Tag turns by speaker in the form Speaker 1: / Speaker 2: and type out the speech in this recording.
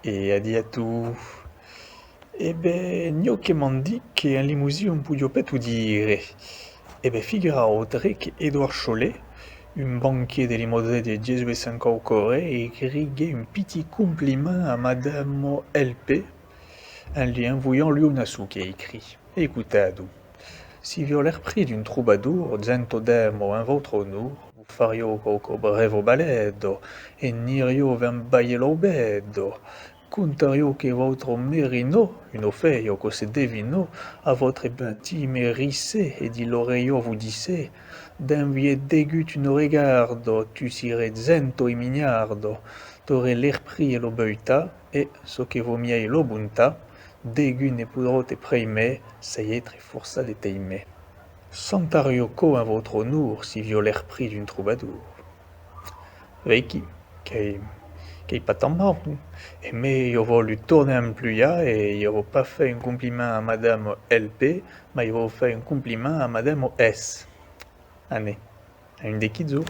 Speaker 1: E a di a tu. E ben, gnò che m'han dit che en limousine un pouvait pas tout dire. E ben, figuraotre che Edouard Chollet, un banquier de Limousin de 1800 au Corée, écrivait un petit compliment à Madame LP, en lui envoyant lui un sou qui a écrit. Écoutez, si vous l'air pris d'une troubadour, zento demo en votre honneur, vous fario coco brevo baledo, et nirio vem baielo bedo, contario que votre merino, une feio que se devino, a votre bâti mérissé, et dit l'oreillo vous dissez, d'envier dégut une regardo, tu sirais zento e mignardo, t'aurais l'air pris e lo beuta, et, so che vo miei lo bunta, dégut ne poudro te preime, sei très forçat de teime. Santarioco in votre honneur, si viol l'air pris d'une troubadour. Veiki, qu'est pas tant mal, mais io vo lui tourner un pluia et io vo pas fait un compliment à Madame LP, mais io vo fait un compliment à Madame S. Allez, à une des kidzo.